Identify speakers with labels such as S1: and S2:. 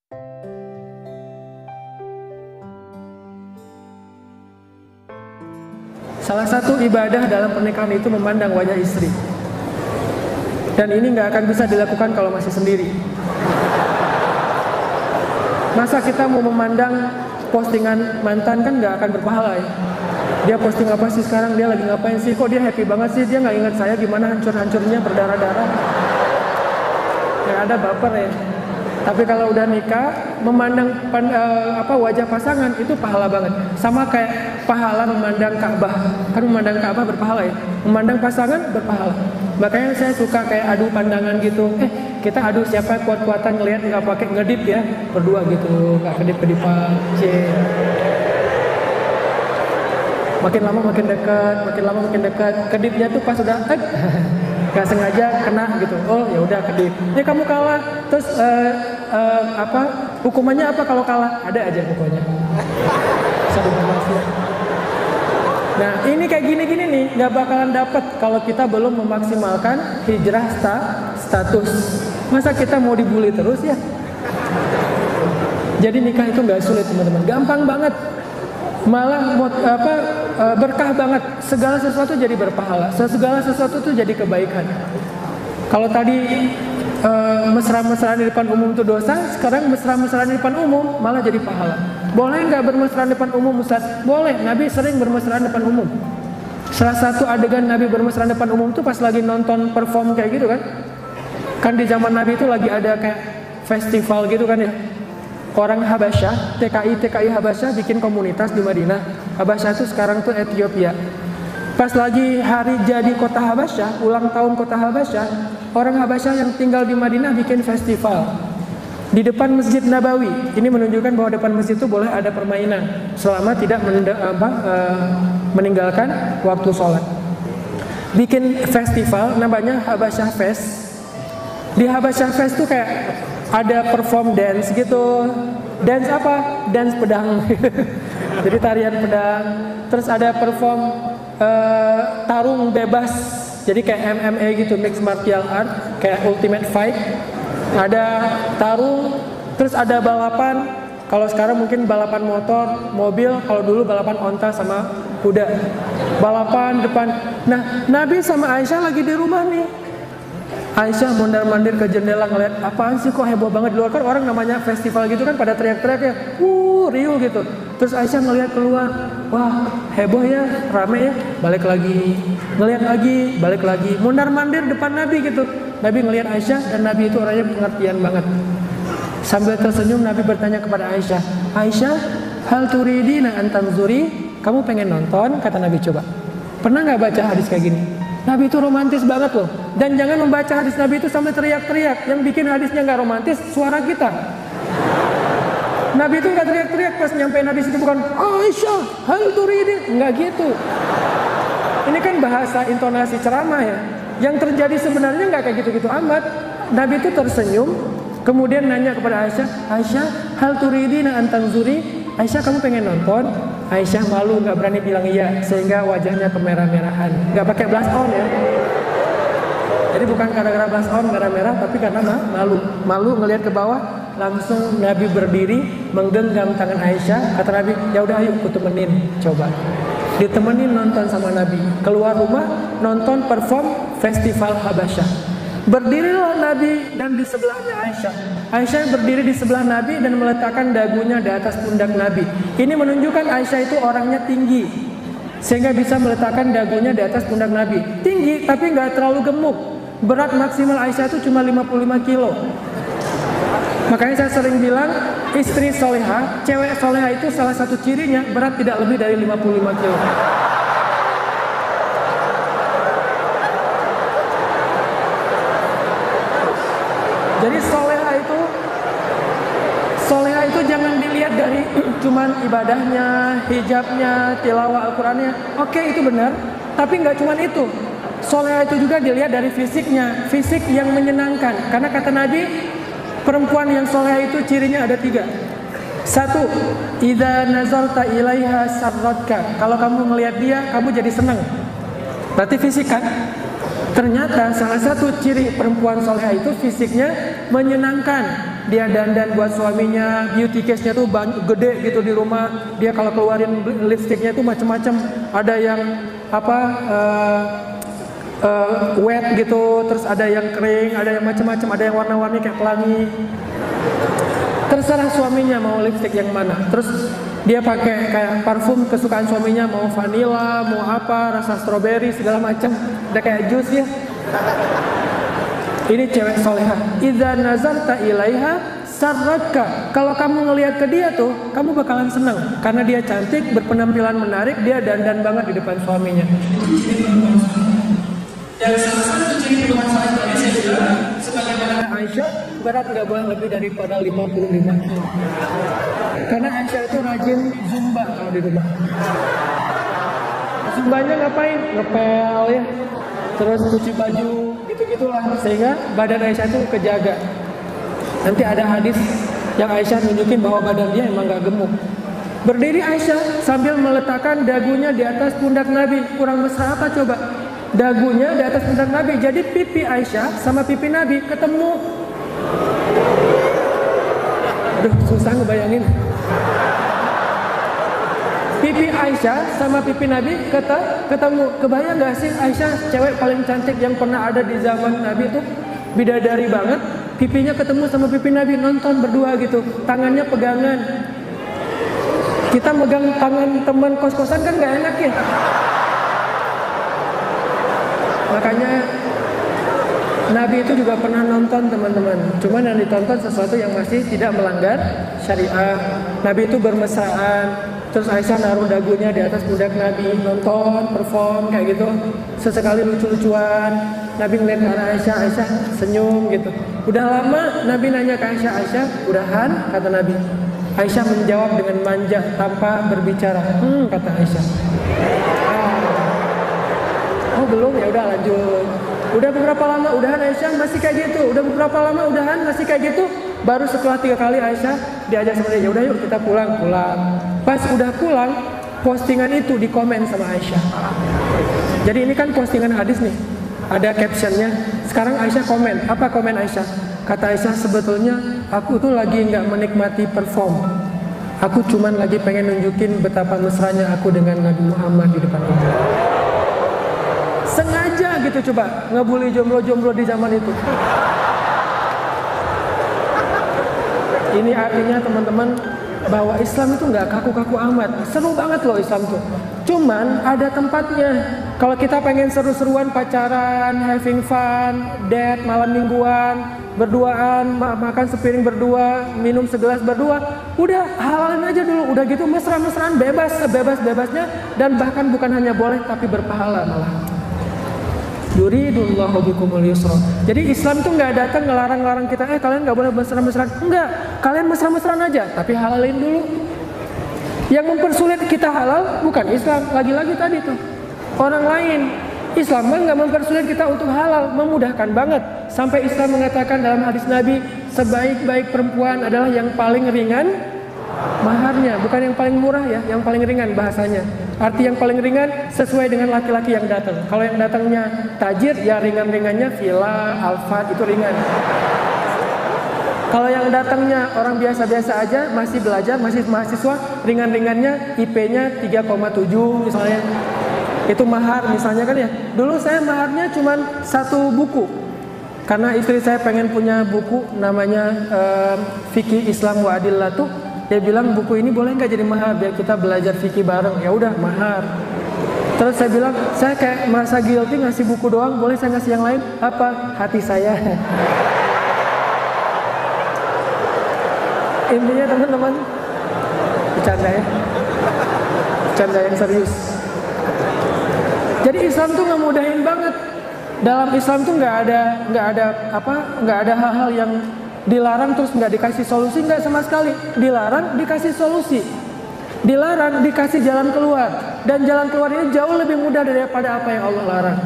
S1: Salah satu ibadah dalam pernikahan itu memandang wajah istri. Dan ini nggak akan bisa dilakukan kalau masih sendiri. Masa kita mau memandang postingan mantan, kan nggak akan berpahala ya. Dia posting apa sih sekarang, dia lagi ngapain sih, kok dia happy banget sih, dia nggak ingat saya gimana hancur-hancurnya berdarah-darah. Yang ada baper ya. Tapi kalau udah nikah, memandang wajah pasangan itu pahala banget. Sama kayak pahala memandang Ka'bah. Kan memandang Ka'bah berpahala ya. Memandang pasangan berpahala. Makanya saya suka kayak adu pandangan gitu. Kita adu siapa kuat-kuatan ngelihat nggak pakai ngedip ya, berdua gitu, nggak kedip-kedipan. Makin lama makin dekat, makin lama makin dekat. Kedipnya tuh pas udah nggak sengaja kena gitu. Oh ya udah kedip. Ya kamu kalah. Terus hukumannya apa kalau kalah? Ada aja pokoknya. Satu informasi. Nah ini kayak gini-gini nih nggak bakalan dapet kalau kita belum memaksimalkan hijrah status. Masa kita mau dibully terus ya? Jadi nikah itu nggak sulit teman-teman, gampang banget. Malah berkah banget. Segala sesuatu jadi berpahala. Segala sesuatu itu jadi kebaikan. Kalau tadi mesra-mesraan di depan umum itu dosa, sekarang mesra-mesraan di depan umum malah jadi pahala. Boleh nggak bermesraan di depan umum, Ustaz? Boleh. Nabi sering bermesraan di depan umum. Salah satu adegan Nabi bermesraan di depan umum itu pas lagi nonton perform kayak gitu kan. Kan di zaman Nabi itu lagi ada kayak festival gitu kan ya. Orang Habasyah, TKI Habasyah bikin komunitas di Madinah. Habasyah itu sekarang tuh Ethiopia. Pas lagi hari jadi kota Habasyah, ulang tahun kota Habasyah, orang Habasyah yang tinggal di Madinah bikin festival di depan Masjid Nabawi. Ini menunjukkan bahwa depan masjid itu boleh ada permainan selama tidak meninggalkan waktu sholat. Bikin festival namanya Habasyah Fest. Di Habasyah Fest tuh kayak ada perform dance gitu. Dance apa? Dance pedang. Jadi tarian pedang. Terus ada perform tarung bebas. Jadi kayak MMA gitu, mixed martial art, kayak ultimate fight. Ada tarung, terus ada balapan. Kalau sekarang mungkin balapan motor, mobil. Kalau dulu balapan onta sama kuda. Balapan depan. Nah, Nabi sama Aisyah lagi di rumah nih. Aisyah mondar-mandir ke jendela ngeliat, apaan sih kok heboh banget di luar, kan orang namanya festival gitu kan pada teriak-teriak ya, riuh gitu. Terus Aisyah ngeliat keluar, wah heboh ya, rame ya, balik lagi, ngeliat lagi, balik lagi, mondar-mandir depan Nabi gitu. Nabi ngeliat Aisyah dan Nabi itu orangnya pengertian banget. Sambil tersenyum Nabi bertanya kepada Aisyah, Aisyah, hal turidina an tanzuri, kamu pengen nonton? Kata Nabi, coba. Pernah nggak baca hadis kayak gini? Nabi itu romantis banget loh. Dan jangan membaca hadis Nabi itu sampai teriak-teriak. Yang bikin hadisnya nggak romantis, suara kita. Nabi itu nggak teriak-teriak pas nyampe Nabi situ, bukan Aisyah, hal turidi, nggak gitu. Ini kan bahasa intonasi ceramah ya. Yang terjadi sebenarnya nggak kayak gitu-gitu amat. Nabi itu tersenyum, kemudian nanya kepada Aisyah, Aisyah, hal turidi na antang zuri. Aisyah, kamu pengen nonton? Aisyah malu, nggak berani bilang iya, sehingga wajahnya kemerah-merahan. Nggak pakai blush on ya. Jadi bukan gara-gara blush on merah-merah, tapi karena malu ngelihat ke bawah. Langsung Nabi berdiri, menggenggam tangan Aisyah. Kata Nabi, ya udah ayo, aku temenin, coba. Ditemenin nonton sama Nabi. Keluar rumah, nonton perform festival Habasyah. Berdirilah Nabi dan di sebelahnya Aisyah. Aisyah berdiri di sebelah Nabi dan meletakkan dagunya di atas pundak Nabi. Ini menunjukkan Aisyah itu orangnya tinggi, sehingga bisa meletakkan dagunya di atas pundak Nabi. Tinggi tapi nggak terlalu gemuk. Berat maksimal Aisyah itu cuma 55 kilo. Makanya saya sering bilang, istri soleha, cewek soleha itu salah satu cirinya berat tidak lebih dari 55 kilo. Jadi soleha itu jangan dilihat dari cuman ibadahnya, hijabnya, tilawah Al-Qurannya. Oke, itu benar, tapi nggak cuman itu. Soleha itu juga dilihat dari fisiknya, fisik yang menyenangkan. Karena kata Nabi, perempuan yang soleha itu cirinya ada 3. 1, idza nazarta ilaiha sarratka. Kalau kamu ngelihat dia, kamu jadi senang. Berarti fisik kan? Ternyata salah satu ciri perempuan soleha itu fisiknya menyenangkan. dia dandan buat suaminya, beauty case-nya tuh gede gitu di rumah. Dia kalau keluarin lipstiknya tuh macam-macam. Ada yang wet gitu, terus ada yang kering, ada yang macam-macam, ada yang warna-warni kayak pelangi. Terserah suaminya mau lipstik yang mana. Terus dia pakai kayak parfum kesukaan suaminya, mau vanilla, mau apa, rasa strawberry segala macam. Udah kayak jus ya. Ini cewek solehah. Idza nazarta ilaiha sarraka. Kalau kamu ngelihat ke dia tuh, kamu bakalan senang karena dia cantik, berpenampilan menarik, dia dandan banget di depan suaminya. Dan salah satu ciri bermanfaat bagi saya juga, sebagaimana Aisyah, berat nggak boleh lebih daripada 55 kilo. Karena Aisyah itu rajin zumba kalau di rumah. Zumbanya ngapain? Ngepel ya, terus cuci baju, gitu-gitulah, sehingga badan Aisyah itu kejaga. Nanti ada hadis yang Aisyah nunjukin bahwa badan dia emang gak gemuk. Berdiri Aisyah sambil meletakkan dagunya di atas pundak Nabi. Kurang mesra apa coba? Dagunya di atas pundak Nabi. Jadi pipi Aisyah sama pipi Nabi ketemu. Aduh, susah ngebayangin. Pipi Aisyah sama pipi Nabi ketemu. Kebayang gak sih Aisyah cewek paling cantik yang pernah ada di zaman Nabi itu, bidadari banget, pipinya ketemu sama pipi Nabi, nonton berdua gitu, tangannya pegangan. Kita megang tangan teman kos-kosan kan gak enak ya. Makanya Nabi itu juga pernah nonton teman-teman. Cuman yang ditonton sesuatu yang masih tidak melanggar syariah. Nabi itu bermesraan. Terus Aisyah naruh dagunya di atas pundak Nabi, nonton, perform kayak gitu. Sesekali lucu-lucuan. Nabi ngeliat ke arah Aisyah, Aisyah senyum gitu. Udah lama Nabi nanya ke Aisyah, Aisyah udahan? Kata Nabi. Aisyah menjawab dengan manja tanpa berbicara. Kata Aisyah. Oh belum, ya udah lanjut. Udah beberapa lama udahan Aisyah masih kayak gitu. Udah beberapa lama udahan masih kayak gitu. Baru setelah 3 kali Aisyah diajak sama dia, ya udah yuk kita pulang. Pas udah pulang, postingan itu dikomen sama Aisyah. Jadi ini kan postingan hadis nih, ada captionnya. Sekarang Aisyah komen. Apa komen Aisyah? Kata Aisyah, sebetulnya aku tuh lagi nggak menikmati perform. Aku cuman lagi pengen nunjukin betapa mesranya aku dengan Nabi Muhammad di depan umum. Sengaja gitu coba ngebully jomblo-jomblo di zaman itu. Ini artinya teman-teman bahwa Islam itu nggak kaku-kaku amat. Seru banget loh Islam tuh. Cuman ada tempatnya. Kalau kita pengen seru-seruan pacaran, having fun, date malam mingguan, berduaan, makan sepiring berdua, minum segelas berdua, udah halalin aja dulu. Udah gitu mesra-mesraan bebas, sebebas-bebasnya, dan bahkan bukan hanya boleh tapi berpahala malah. Yuridullahu bikumul yusra. Jadi Islam tuh nggak datang ngelarang-larang kita, kalian nggak boleh mesra-mesraan. Enggak, kalian mesra-mesraan aja, tapi halalin dulu. Yang mempersulit kita halal bukan Islam, lagi-lagi tadi tuh orang lain. Islam nggak mempersulit kita untuk halal, memudahkan banget. Sampai Islam mengatakan dalam hadis Nabi, sebaik-baik perempuan adalah yang paling ringan maharnya, bukan yang paling murah ya, yang paling ringan bahasanya. Arti yang paling ringan sesuai dengan laki-laki yang datang. Kalau yang datangnya tajir, ya ringan-ringannya villa, Alphard, itu ringan. Kalau yang datangnya orang biasa-biasa aja, masih belajar, masih mahasiswa, ringan-ringannya IP-nya 3,7 misalnya. Itu mahar misalnya kan ya. Dulu saya maharnya cuma 1 buku. Karena istri saya pengen punya buku namanya Fikih Islam wa Adillatuh. Dia bilang buku ini boleh nggak jadi mahar biar kita belajar fikih bareng. Ya udah mahar. Terus saya bilang saya kayak merasa guilty ngasih buku doang, boleh saya ngasih yang lain? Apa? Hati saya. Intinya teman-teman, bercanda ya, bercanda yang serius. Jadi Islam tuh ngemudahin banget. Dalam Islam tuh nggak ada hal-hal yang dilarang terus nggak dikasih solusi, nggak sama sekali. Dilarang dikasih solusi, dilarang dikasih jalan keluar, dan jalan keluar ini jauh lebih mudah daripada apa yang Allah larang.